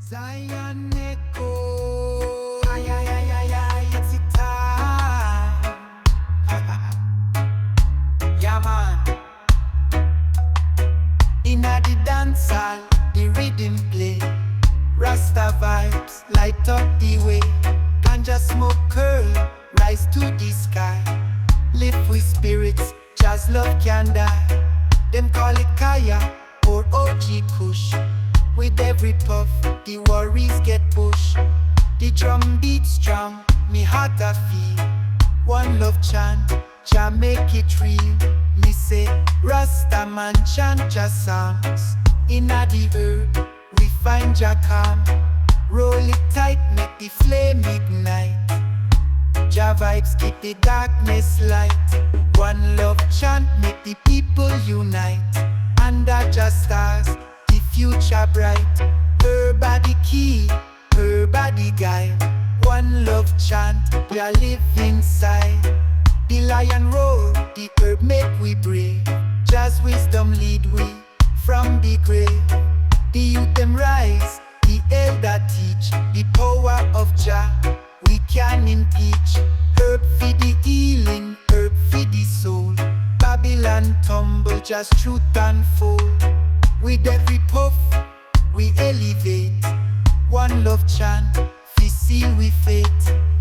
Zion echo, ay, ay, ay, ay, ay, it's it time. Yeah, man. Inna the dance hall, the rhythm play. Rasta vibes light up the way. Ganja smoke curl, rise to the sky. Live with spirits, jazz love can die. Them call it Kaya or OG Kush. With every puff, the worries get pushed. The drum beat strong, me heart a feel. One love chant, Jah make it real. Me say, Rasta man chant Jah songs. Inna the herb, we find Jah calm. Roll it tight, make the flame ignite. Jah vibes keep the darkness light. One love chant, make the people unite. Under Jah stars, the future bright. Her body key, her body guide. One love chant, we are live inside. The lion roar, the herb make we brave. Jazz wisdom lead we from the grave. The youth them rise, the elder teach. The power of Jah we can impeach. Herb for the healing, herb for the soul. Babylon tumble, just truth unfold. With every puff, we elevate. One love chant, fi see we fate.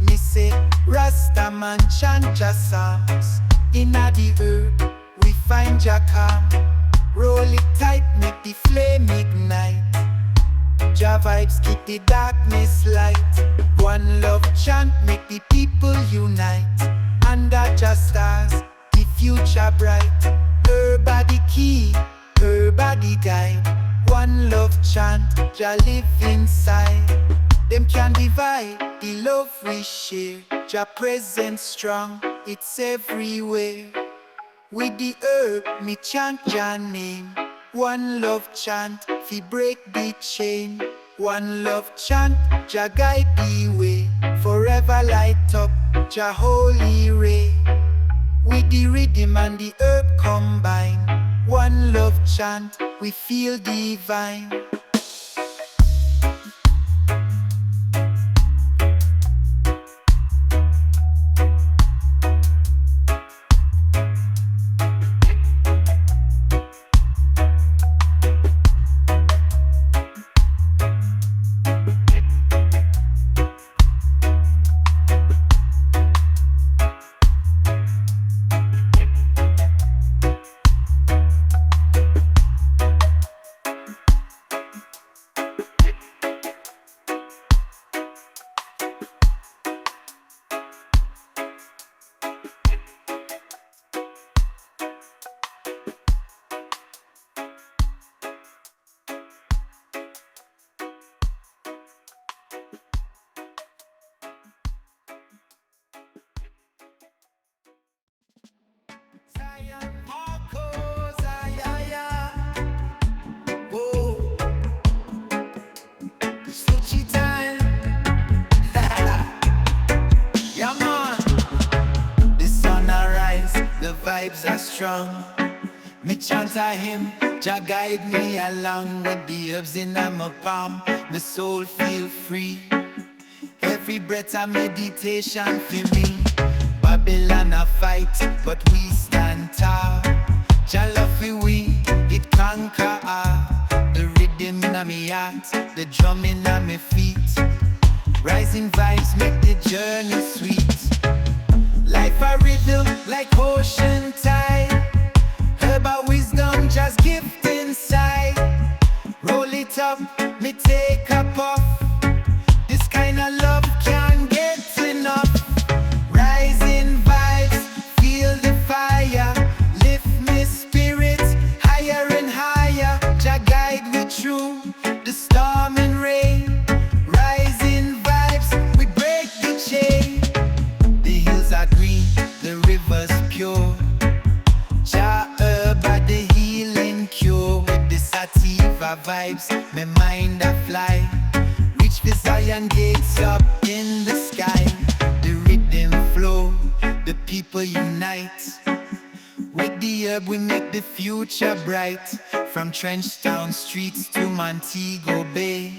Me say, Rasta man chant Jah songs. Inna the herb, we find Jah calm. Roll it tight, make the flame ignite. Jah vibes keep the darkness light. One love chant, make the people unite. Under Jah stars, the future bright. Her body key, her body guide. One love chant, Jah live inside. Them can divide the love we share. Jah presence strong, it's everywhere. With the herb, me chant Jah name. One love chant, fi break the chain. One love chant, Jah guide the way. Forever light up, Jah holy ray. With the rhythm and the herb combine. One love chant, we feel divine. Vibes are strong. Me chant a hymn, Jah guide me along. With the herbs in my palm, my soul feel free. Every breath a meditation for me. Babylon a fight, but we stand tall. Jah love for we, it conquer all. The rhythm in me heart, the drum in me feet. Rising vibes make the journey sweet. Life a rhythm like ocean tide. Herbal wisdom just gift inside. Roll it up, me take a puff. This kind of love can't get enough. Rising vibes, feel the fire. Lift me spirits higher and higher. Jah guide me through the storm and rain. Rising vibes, we break the chain. The hills are green, the river's pure. Jah herb are the healing cure. With the sativa vibes, my mind a fly. Reach the Zion gates up in the sky. The rhythm flow, people unite. With the herb we make the future bright. From Trenchtown streets to Montego Bay,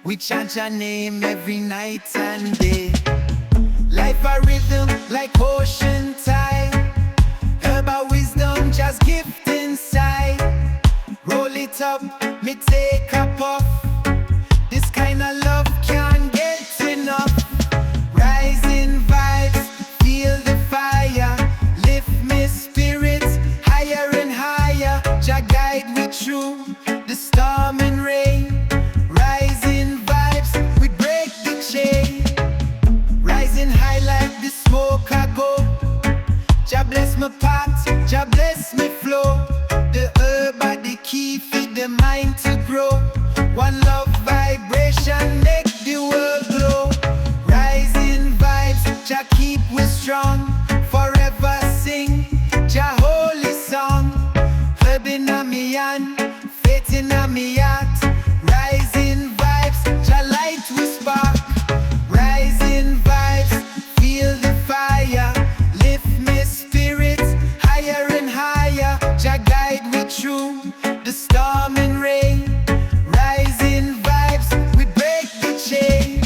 we chant your name every night and day. Life a rhythm like ocean tide. Herb a wisdom just gift inside. Roll it up, me take a puff. This kind of love can't get enough. Rising vibes, feel the fire. Lift me spirits higher and higher. Jah guide me through the storm and rain. Rising vibes, we break the chain. Rising high like the smoke I go. Jah bless my path, Jah bless me flow. The herb are the key for the mind to grow. One love vibration make the world glow. Rising vibes, Jah keep we strong. Forever sing Jah holy song. Herb inna me hand, faith inna me heart. Rising vibes, Jah light we spark. Rising vibes, feel the fire. Lift me spirits higher and higher. Jah guide me through the storm and rain. Rising vibes, we break the chain.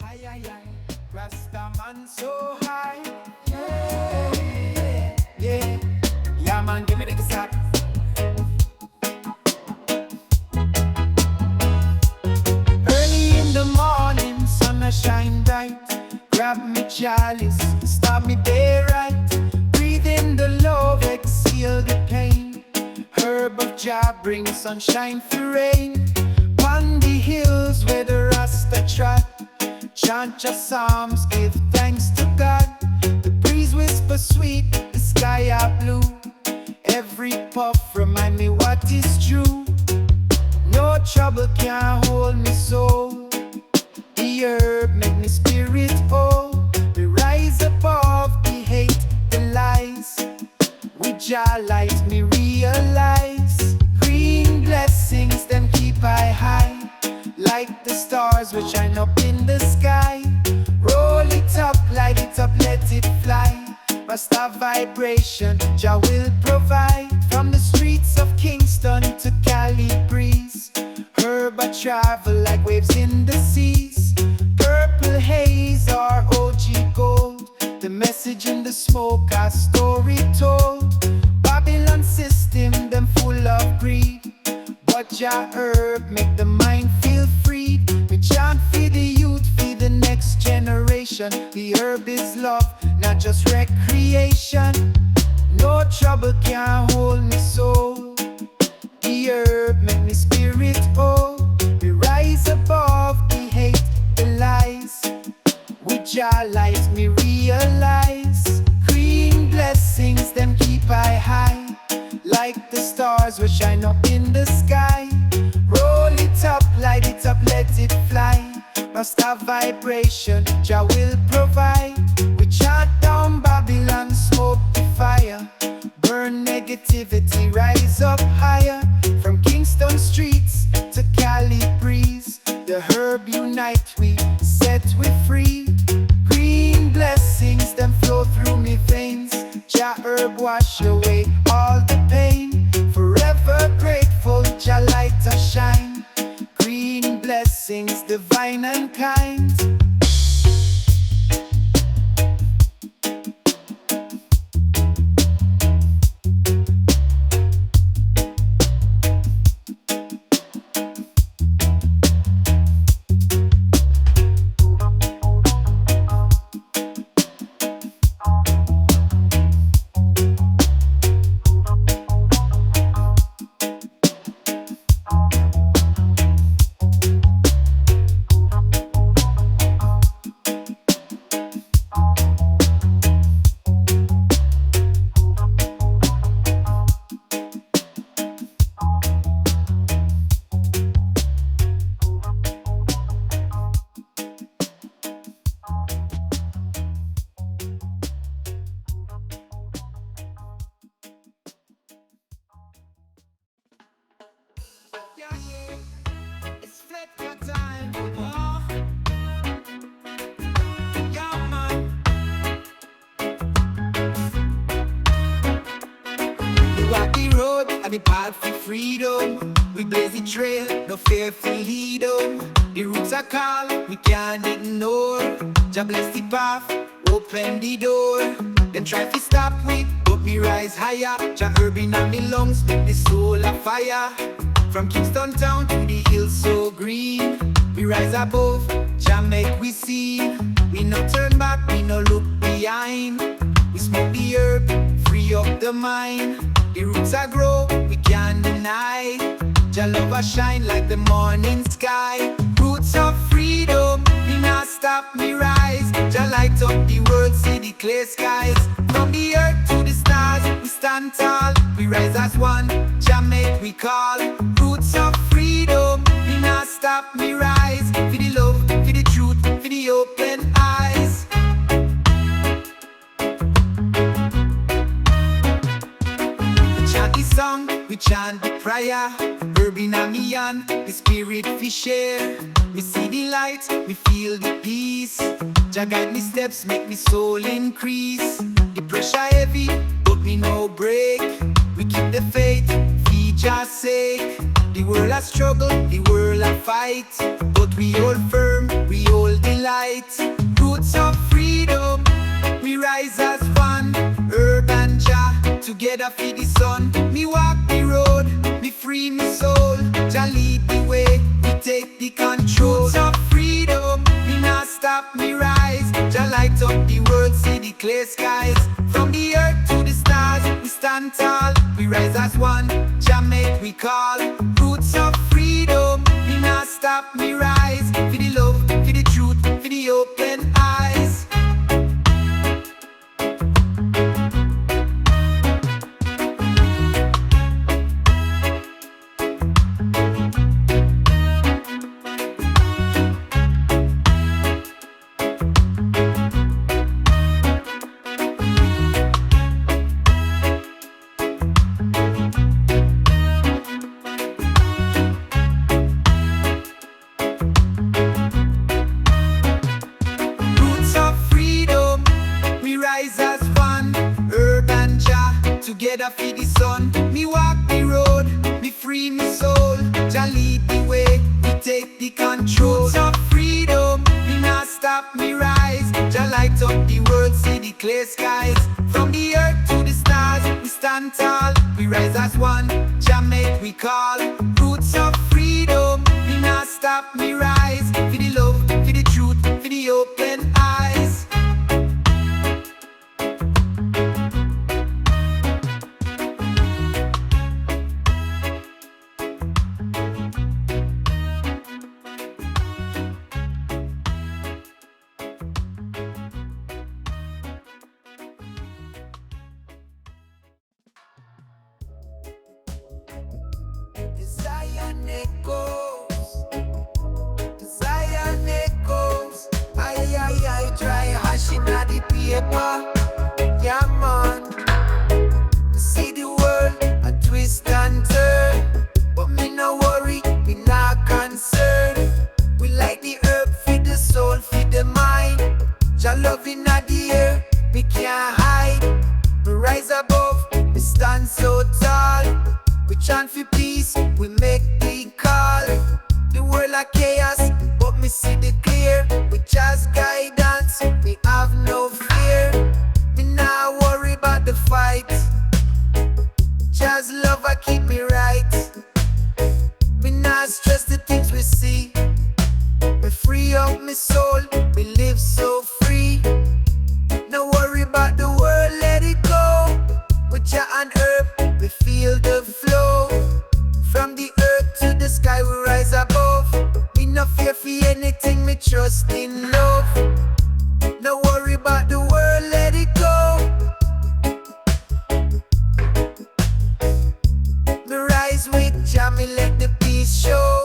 Ay, ay, ay, Rasta man so high. Yeah, yeah, yeah. Yeah, man, give me the cassette. Early in the morning, sun a shine bright. Grab me chalice, start me day right. Breathe in the love, exhale the pain. Herb of Jah bring sunshine for rain. On the hills where the Rasta trot, chant your psalms, give thanks to God. The breeze whisper sweet, the sky are blue. Every puff remind me what is true. No trouble can hold me soul. The herb make me spirit whole. We rise above the hate, the lies. With Jah light me realize. Green blessings them keep I high. Like the stars which shine up in the sky. Roll it up, light it up, let it fly. Rasta vibration, Jah will provide. From the streets of Kingston to Cali breeze. Herb I travel like waves in the seas. Purple haze or OG gold. The message in the smoke, our story told. Babylon system, them full of greed. But Jah herb make the mind feel free. We chant for the youth, for the next generation. The herb is love, not just recreation. No trouble can hold me soul. The herb make me spirit whole. We rise above the hate, the lies. With Jah light me realize. Green blessings them keep I high. Like the stars which shine up in the sky. Roll it up, light it up, let it fly. Rasta vibration, Jah will provide. We chant down Babylon, smoke the fire. Burn negativity, rise up higher. From Kingston streets to Cali breeze. The herb unite, we set we free. Green blessings them flow through me veins. Jah herb wash away all the pain. Forever grateful, Jah light a shine. Green blessings divine and kind. trail, no fear to lead them. The roots are call, we can't ignore. Jah bless the path, open the door. Them try to stop me, but me rise higher. Jah herb in me lungs, make the soul a fire. From Kingston town to the hills so green, we rise above, Jah make we see. We no turn back, we no look behind. We smoke the herb, free up the mind. The roots are grow, we can't deny. Jah love a shine like the morning sky. Roots of freedom, me not stop me rise. Jah light up the world, see the clear skies. From the earth to the stars, we stand tall. We rise as one, Jah make we call. Roots of freedom, me not stop me rise. For the love, for the truth, for the open eyes. We chant the song, we chant the prayer. Herb in a me hand, the spirit fi share. We see the light, we feel the peace. Jah guide me steps, make me soul increase. The pressure heavy, but me no break. We keep the faith, for Jah's sake. The world a struggle, the world a fight, but we hold firm, we hold the light. Roots of freedom, we rise as one. Herb and Jah, together for the sun. Me walk the road, me free me soul. Jah lead the way, we take the control. Roots of freedom, me not stop me rise. Jah light up the world, see the clear skies. From the earth to the stars, we stand tall. We rise as one, Jah make we call. Roots of freedom, me not stop me rise. For the love, for the truth, for the open eyes. Together for the sun, me walk the road, me free me soul. Jah lead the way, we take the control. Roots of freedom, me not stop me rise. Jah light up the world, see the clear skies. From the earth to the stars, we stand tall. We rise as one, Jah make we call. Roots of freedom, me not stop me rise. For the love, for the truth, for the open eyes. Zion echoes. I try hashing at the paper. Yeah, man. See the world a twist and turn, but me no worry, me not concerned. We like the herb for the soul, for the mind. Jah love in the air, we can't hide. We rise above, we stand so tall. We chant for peace, we make the call. The world a chaos, but me see the clear. We just guidance, we have no fear. Me not worry about the fight. Just love a keep me right. Me not stress the things we see. Me free up my soul, we live so free. No worry about the world, let it go. With Jah and herb, we feel the flow. From the earth to the sky, we rise above. Me no fear for anything, me trust in love. No worry about the world, let it go. Me rise with Jah, me let the peace show.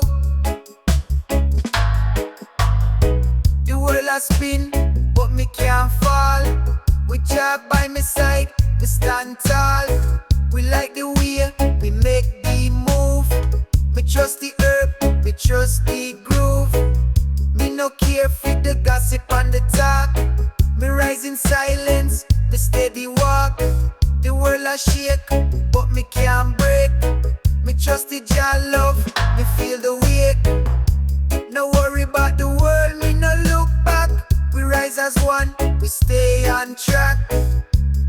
The world a spin, but me can't fall. With Jah by my side, we stand tall. We like the way we make the move. Me trust the herb, me trust the groove. Me no care for the gossip and the talk. Me rise in silence, the steady walk. The world a shake, but me can't break. Me Me trusted your love, me feel the weight. No worry about the world, me no look back. We rise as one, we stay on track.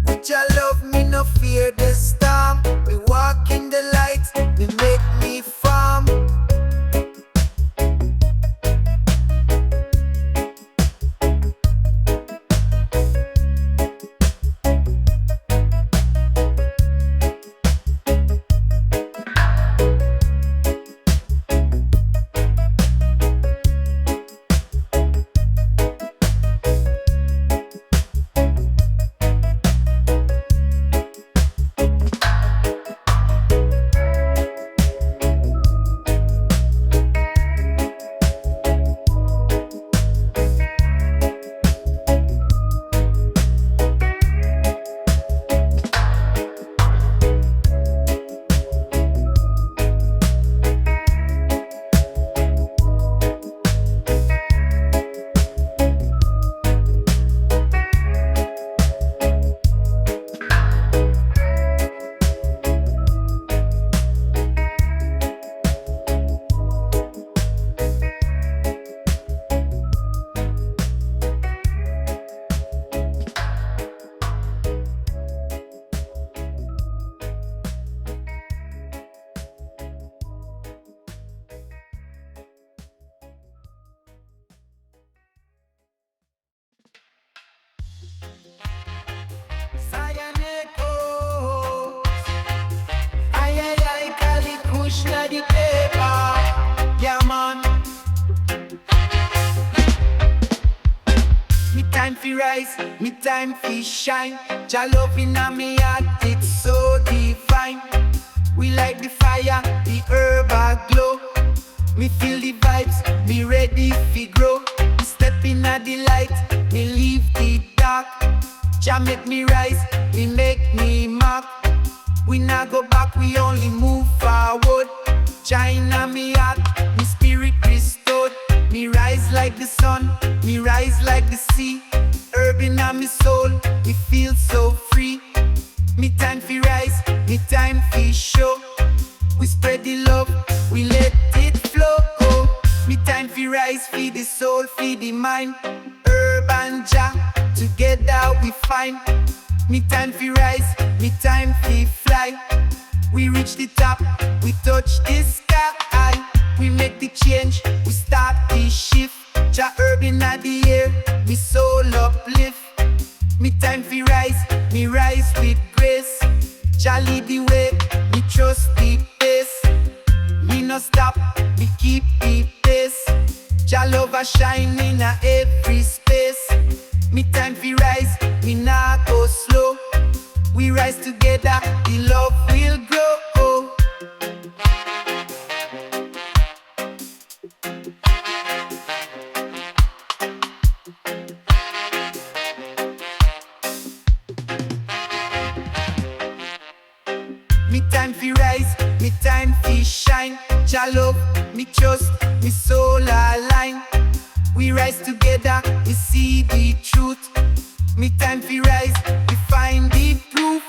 With your love, me no fear the storm. We walk in the light, we make me firm. Kush na the paper, yeah man. Me time fi rise, me time fi shine. Jah love inna me heart, it's so divine. We like the fire, the herb a glow. Me feel the vibes, me ready fi grow. Me step inna the light, me leave the dark. Jah make me rise, me make me mark. We not go back, we only move forward. Jah inna me heart, me spirit restored. Me rise like the sun, me rise like the sea. Herb inna me soul, me feel so free. Me time fi rise, me time fi show. We spread the love, we let it flow. Oh, me time fi rise, feed the soul, feed the mind. Herb and Jah, together we find. Me time fi rise, me time fi fly. We reach the top, we touch the sky. We make the change, we start the shift. Jah herb inna the air, me soul uplift. Me time fi rise, me rise with grace. Jah lead the way, me trust the pace. Me no stop, me keep the pace. Jah love a shine inna every space. Me time fi rise, me nah go slow. We rise together, the love will grow. Me time fi rise, me time fi shine. Jah love, me trust, me soul align. We rise together, we see the truth. Me time fi rise, we find the proof.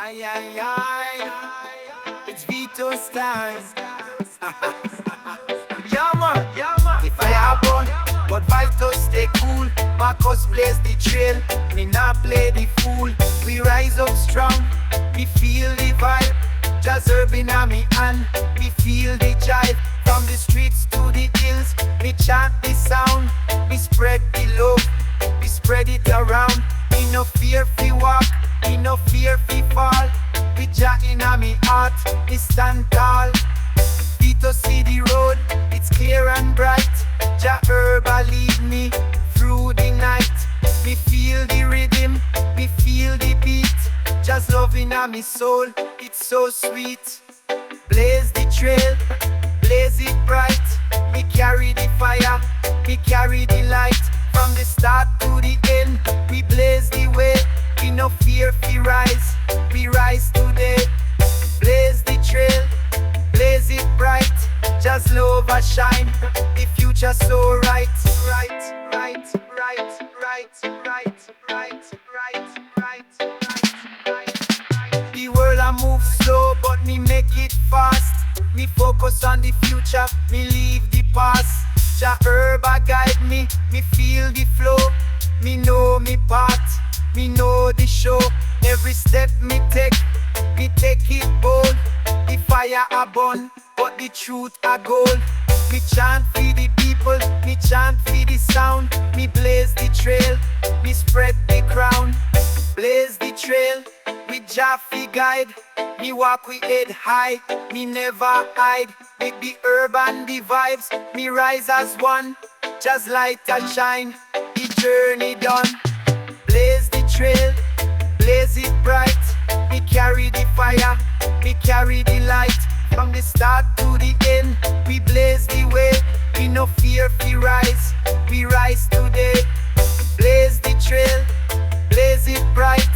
Ay, ay, ay. It's Vito's time. Yeah, man. If I have one, but Vito stay cool. Marcus plays the trail, me not play the fool. We rise up strong, we feel the vibe. Just urban on me and we feel the jive. From the streets to the hills, we chant the sound. We spread the love, we spread it around. We no fear fi walk, we no fear fi fall. We jack in on me heart, we stand tall. Vito see the road, it's clear and bright. Jah Herba lead me through the night. Me feel the rhythm, me feel the beat. Just loving on me soul, it's so sweet. Blaze the trail, blaze it bright. Me carry the fire, me carry the light. From the start to the end, we blaze the way. We no fear fi rise, we rise today. Blaze the trail, blaze it bright. Just love a shine, the future so right. The world I move slow, but me make it fast. Me focus on the future, me leave the past. Jah Herba guide me, me feel the flow. Me know me part, me know the show. Every step me take it bold. The fire a burn, but the truth a gold. Me chant for the people, me chant for the sound. Me blaze the trail, me spread the crown. Blaze the trail, with Jah fi guide. Me walk with head high, me never hide. With the herb and the vibes, me rise as one. Just light and shine, the journey done. Blaze the trail, blaze it bright. Me carry the fire, me carry the light. From the start to the end, we blaze the way. We no fear fi rise, we rise today. Blaze the trail, blaze it bright.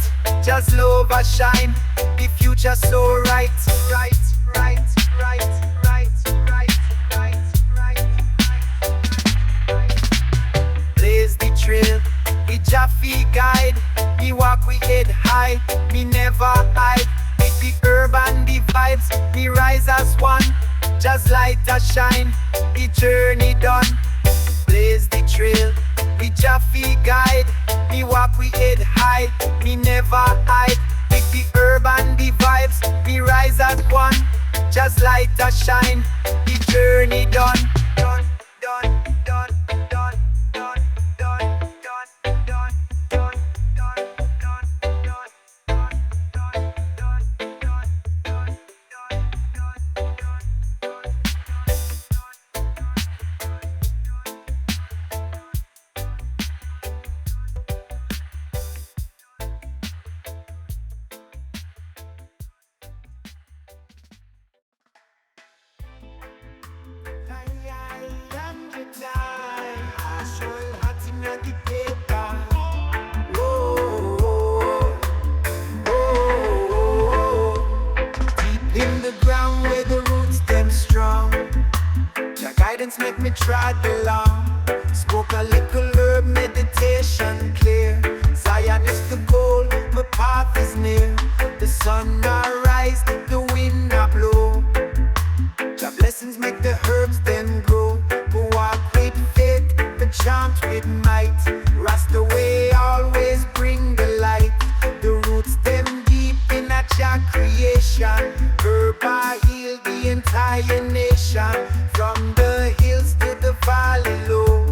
Just love a shine, the future so right. Blaze the trail, with Jah fi guide. Me walk with head high, me never hide. With the herb and the vibes, me rise as one. Just light a shine, the journey done. Blaze the trail, with Jah fi guide. Me walk with head high, me never hide. With the herb and the vibes, me rise as one. Just light a shine, the journey done. Make me trod along. Spoke a little herb, meditation clear. Zion is the goal, my path is near. The sun a rise, the wind a blow. Jah blessings make the herbs then grow. We walk with faith, the chant with might. Rasta way always bring the light. The roots them deep in a Jah creation. Herba heal the entire nation. From the hills to the valley low,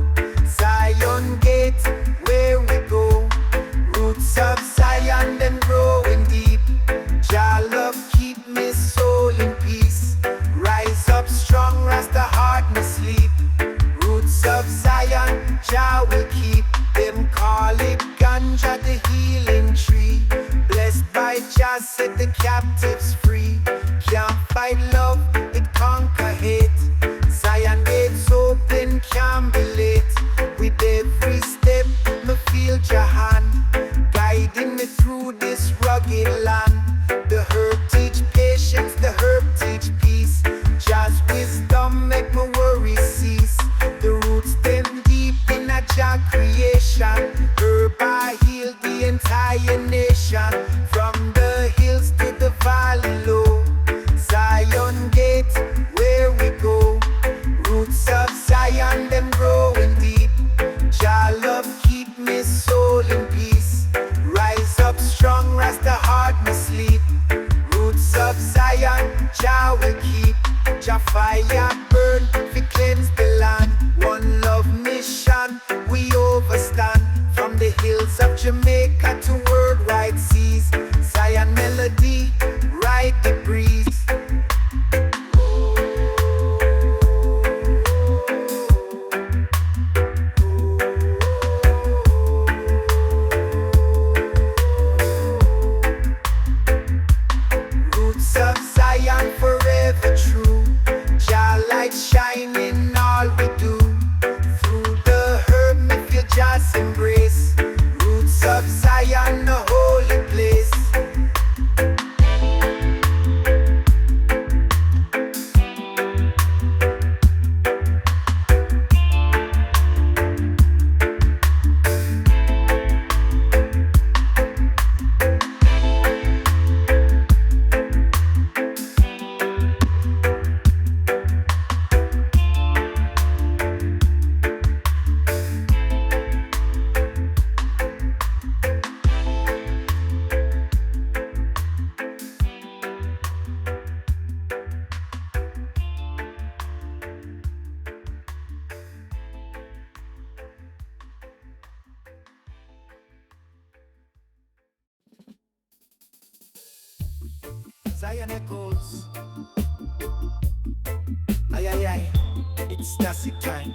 Zion gate where we go. Roots of Zion them growing deep. Jah love keep me soul in peace. Rise up strong, Rasta heart me sleep. Roots of Zion, Jah will Zion echoes. Ay, ay, ay, it's classic time.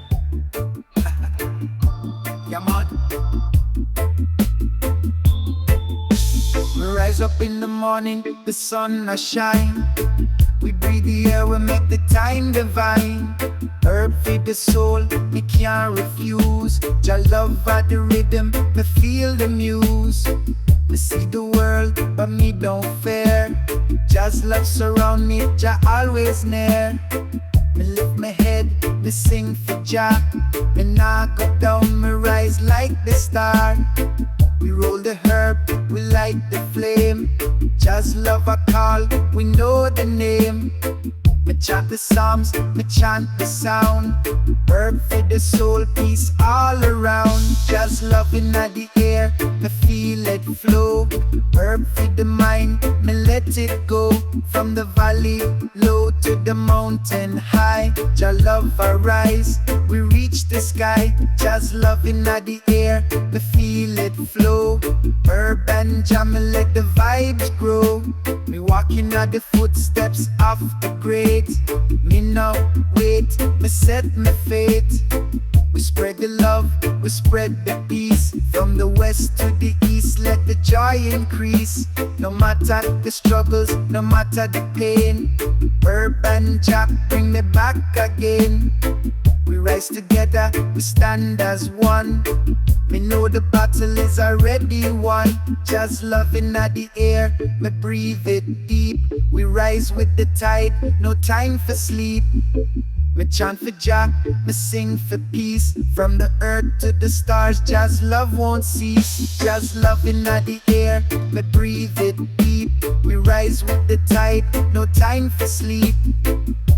Yeah, man. We rise up in the morning, the sun a shine. We breathe the air, we make the time divine. Herb feed the soul, me can't refuse. Jah love at the rhythm, me feel the muse. Me see the world, but me don't fear. Jah's love surround me, Jah always near. Me lift my head, me sing for Jah. Me nah go down, me rise like the star. We roll the herb, we light the flame. Jah's love a call, we know the name. Me chant the psalms, me chant the sound. Herb for the soul, peace all around. Jah's love in the air, me feel it flow. Herb for the mind, me let it go. From the valley low to the mountain high. Jah love arise, we reach the sky. Jah's love in the air, me feel it flow. Herb and Jah, me let the vibes grow. Me walking at the footsteps of the great. Me now wait, me set me fate. We spread the love, we spread the peace. From the west to the east, let the joy increase. No matter the struggles, no matter the pain, Herb and Jah bring me back again. We rise together, we stand as one. Me know the battle is already won. Jah's love in the air, me breathe it deep. We rise with the tide, no time for sleep. Me chant for Jah, me sing for peace. From the earth to the stars, Jah's love won't cease. Jah's love in the air, me breathe it deep. We rise with the tide, no time for sleep.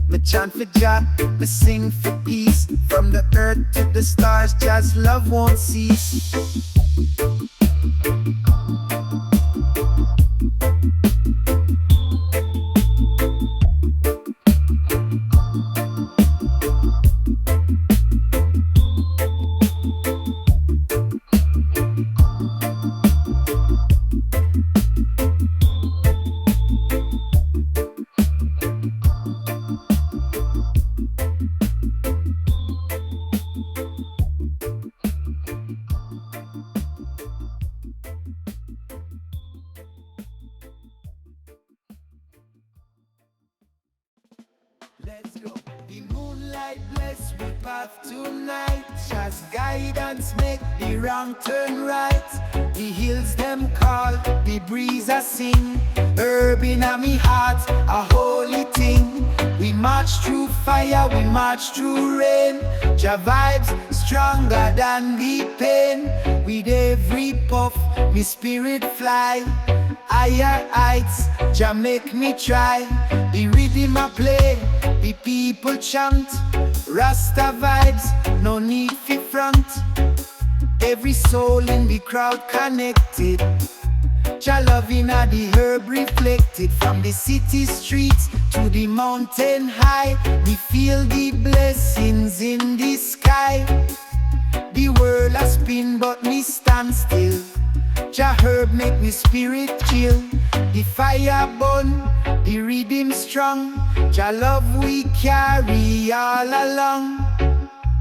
Me chant for Jah, me sing for peace. From the earth to the stars, Jah's love won't cease. Let's go. The moonlight bless we path tonight. Jah's guidance make the wrong turn right. The hills them call, the breeze a sing. Herb in a me heart, a holy thing. We march through fire, we march through rain. Jah vibes stronger than the pain. With every puff, me spirit fly. Higher heights, Jah make me try. The rhythm I play, the people chant. Rasta vibes, no need for front. Every soul in the crowd connected. Jah love in the herb reflected. From the city streets to the mountain high, we feel the blessings in the sky. The world a spin but me stand still. Jah herb make me spirit chill. The fire burn, the rhythm strong. Jah love we carry all along.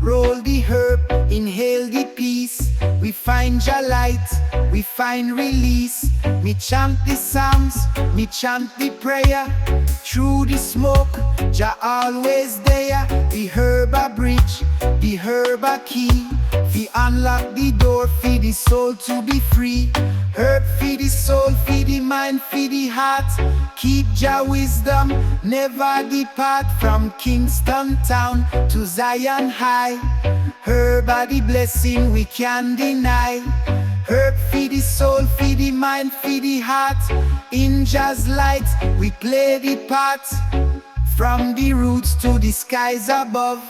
Roll the herb, inhale the peace. We find Jah light, we find release. Me chant the psalms, me chant the prayer. Through the smoke, Jah always there. The herb a bridge, the herb a key. We unlock the door for the soul to be free. Herb for the soul, for the mind, for the heart. Keep Jah wisdom, never depart. From Kingston town to Zion high. Herb are the blessing we can't deny. Herb for the soul, for the mind, for the heart. In Jah's light, we play the part. From the roots to the skies above.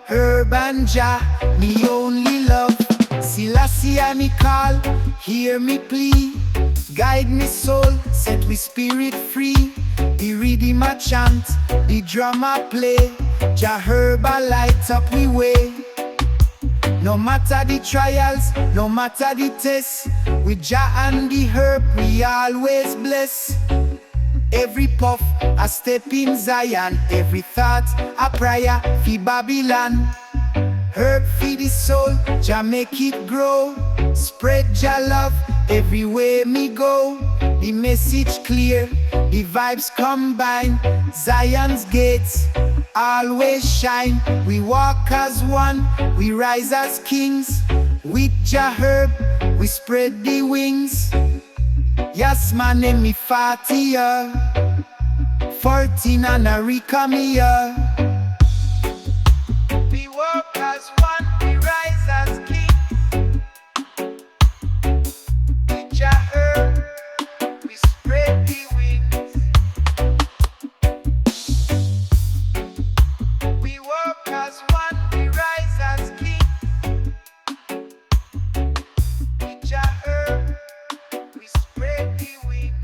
Herb and Jah, me only love. Selassie I me call, hear me plea. Guide me soul, set we spirit free. The rhythm a chant, the drum a play. Jah herb a light up we way. No matter the trials, no matter the tests, with Jah and the herb we always bless. Every puff a step in Zion, every thought a prayer fi Babylon. Herb feed the soul, Jah make it grow. Spread Jah love everywhere me go. The message clear, the vibes combine. Zion's gates always shine. We walk as one, we rise as kings. With Jah herb, we spread the wings. Yes man, name me 40 year 14 and a recome here. We walk as one, we rise as kings. With Jah herb, we spread the wings. We walk as one, we rise as kings. With Jah herb, we spread the wings.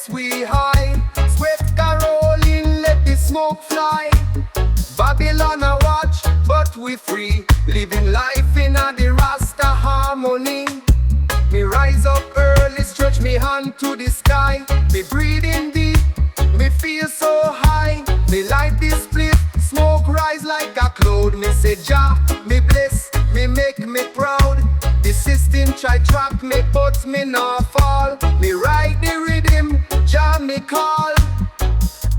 gets we high. Sweat rolling, let the smoke fly. Babylon a watch, but we free. Living life in a the Rasta harmony. Me rise up early, stretch me hand to the sky. Me breathing deep, me feel so high. Me light this split, smoke rise like a cloud. Me say Jah, me bless, me make me proud. The system try trap me, but me not fall. Me ride the rhythm, Jah me call.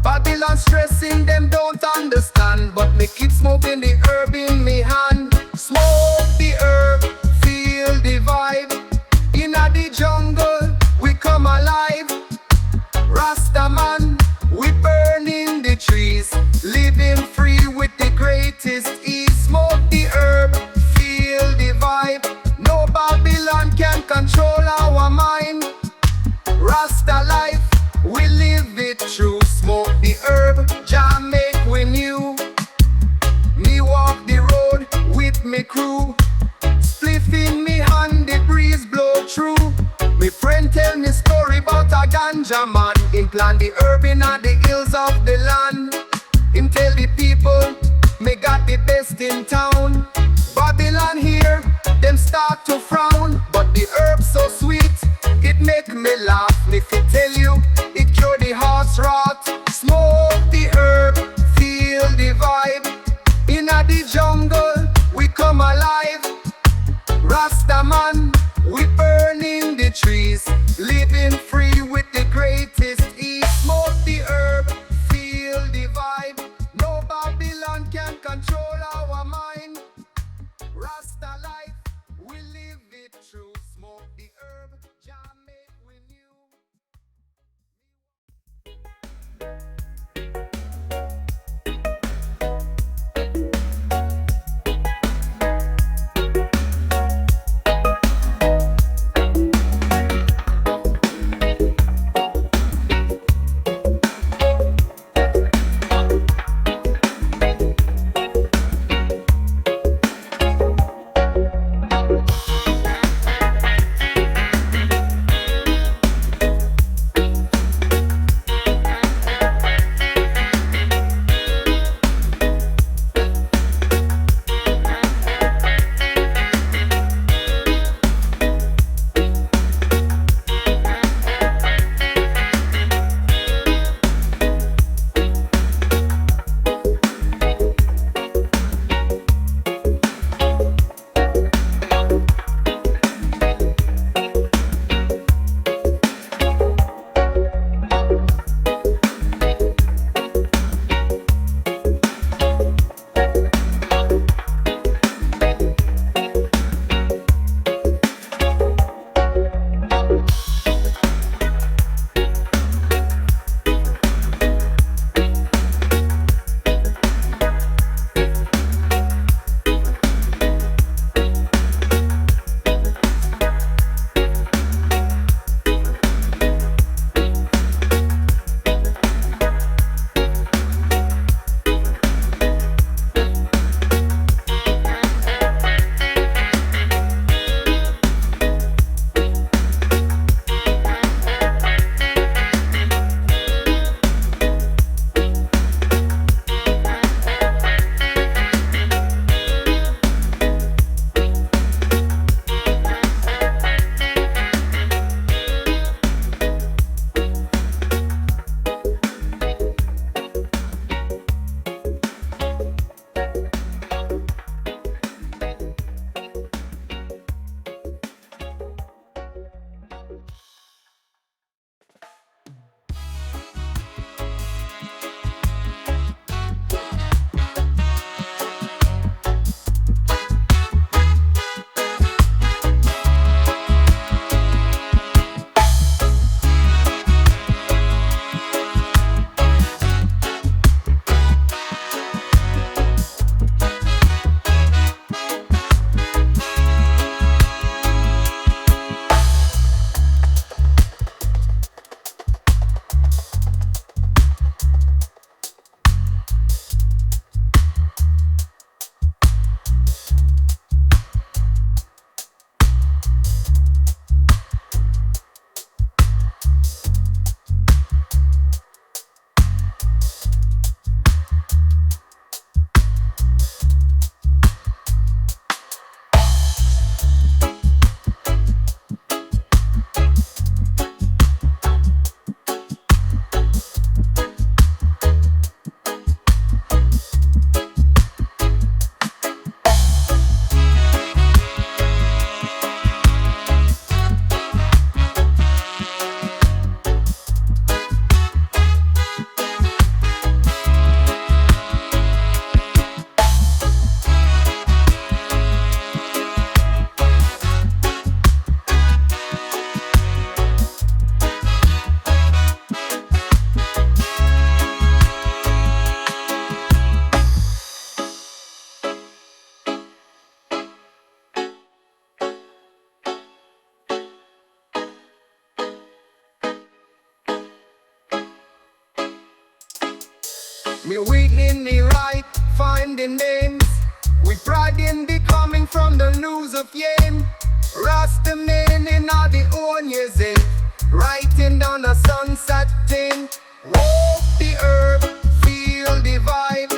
Babylon stressing, them don't understand, but me keep smoking the herb in me hand. Smoke the herb, feel the vibe. Inna the jungle, we come alive. Rasta man, we burning the trees, living free with the greatest ease. Smoke the herb, feel the vibe. No Babylon can control our mind. Rasta life, we live it true. Smoke the herb, Jah make we new. Me walk the road with me crew. Spliff in me hand, the breeze blow through. Me friend tell me story about a ganja man. Him plant the herb in the hills of the land. Him tell the people, me got the best in town. Babylon here, them start to frown. But the herb so sweet, it make me laugh. Me fi tell you, it cure the horse rot. Smoke the herb, feel the vibe. Inna the jungle, we come alive. Rasta man, we burning the trees, living free with the greatest ease. Smoke the herb. Me weak in the right, finding names. We pride in becoming from the news of yame. Rasta men in all the own years in. Writing down the sunset thing. Walk the herb, feel the vibe.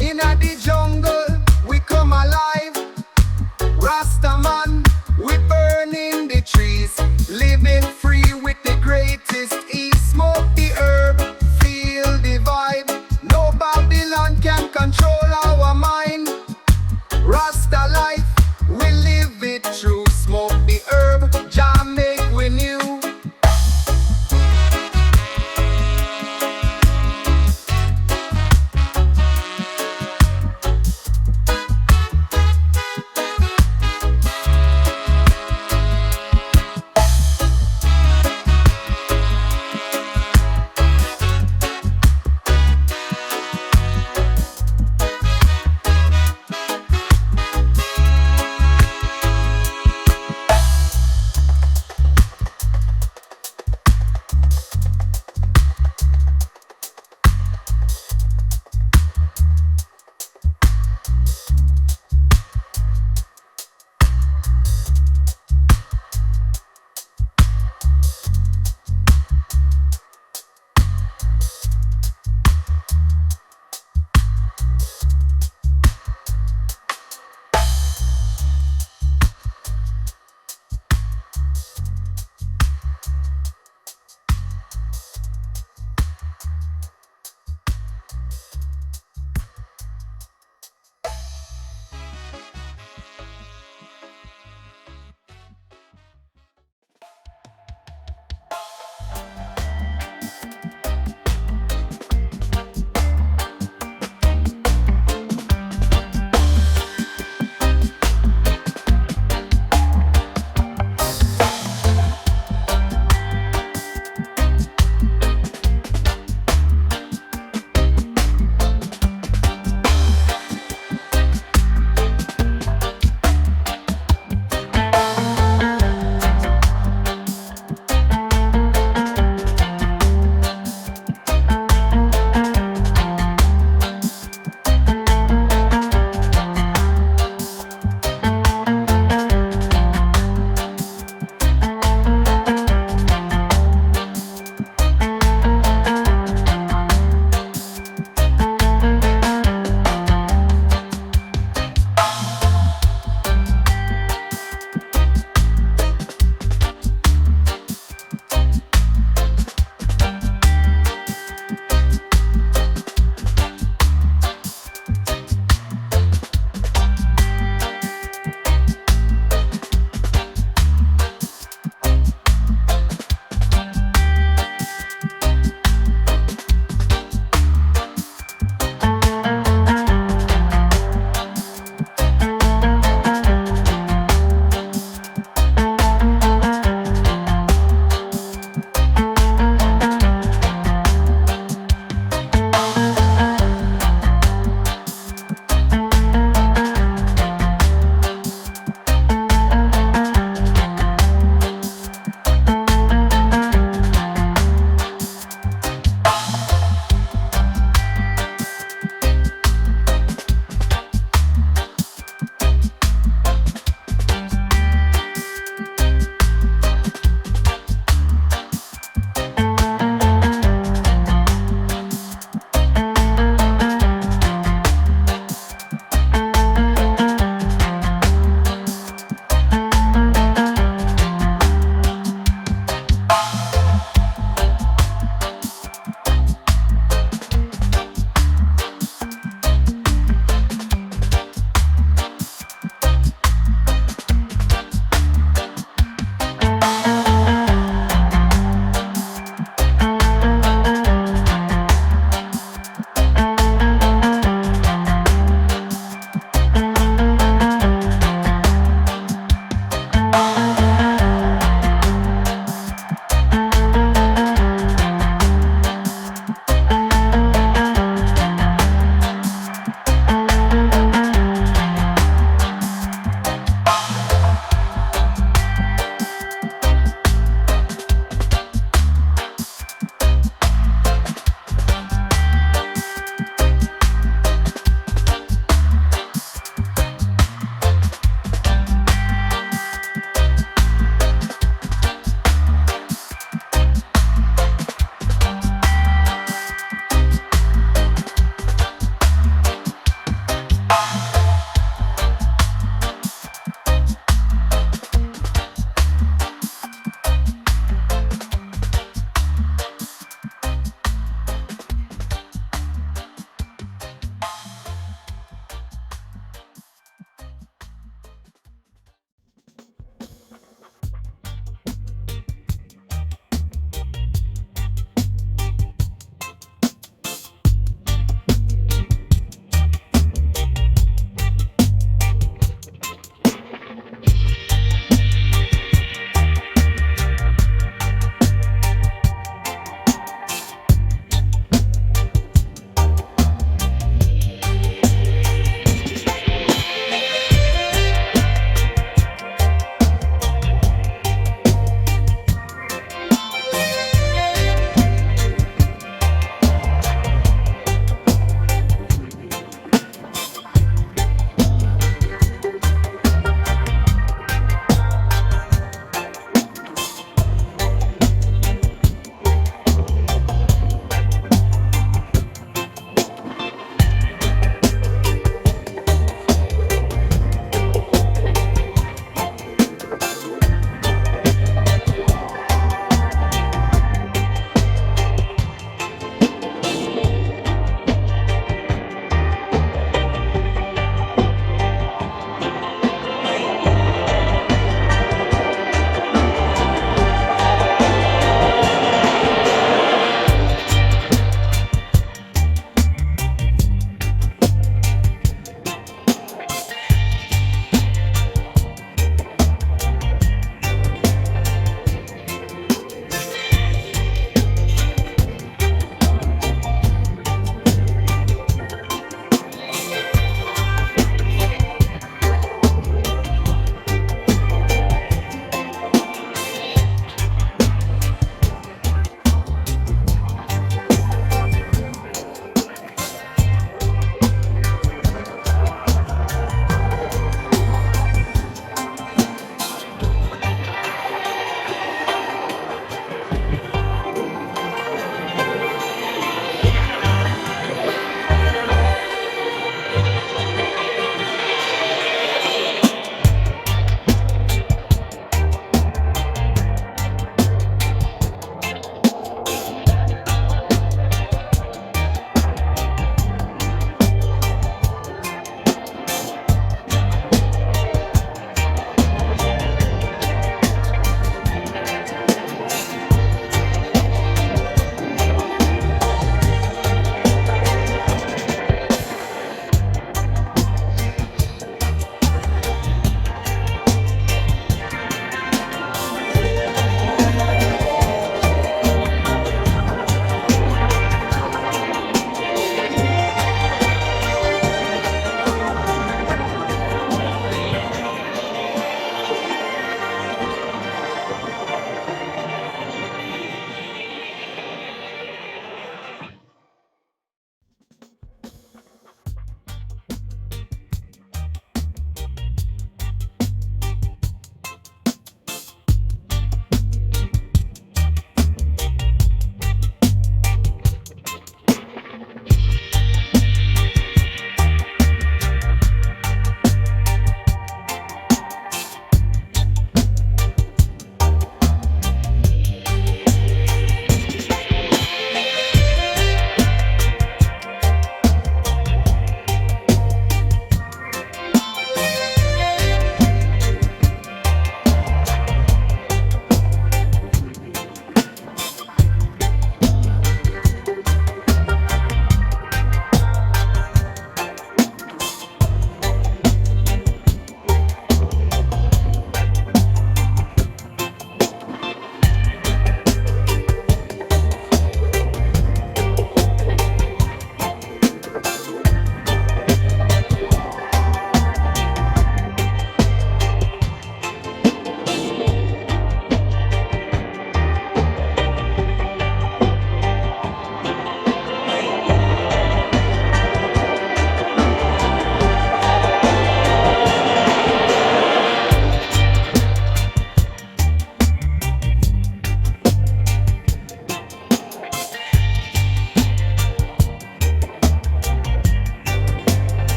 In the jungle, we come alive. Rasta man, we burning the trees. Living free with the greatest ease. Smoke the herb, feel the vibe. No Babylon can control our mind. Rasta life, we live it true. Smoke the herb, Jah make we new.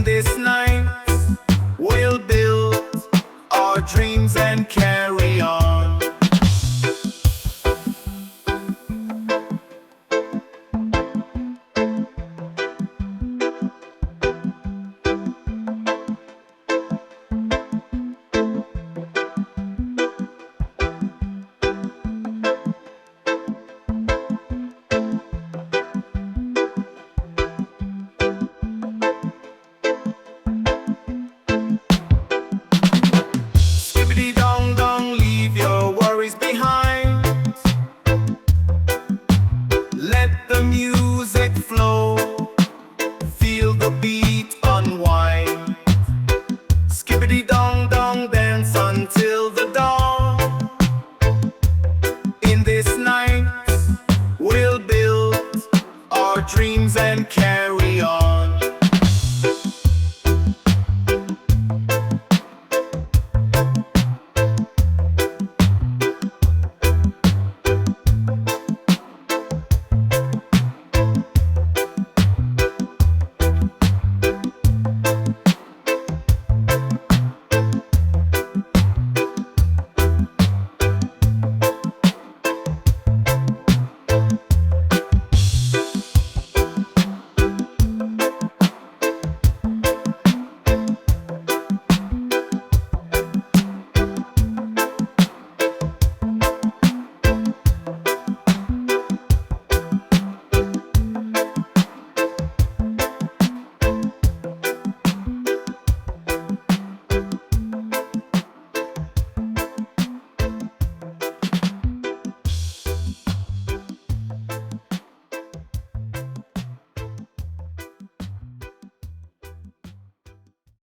this night we'll build our dreams and care.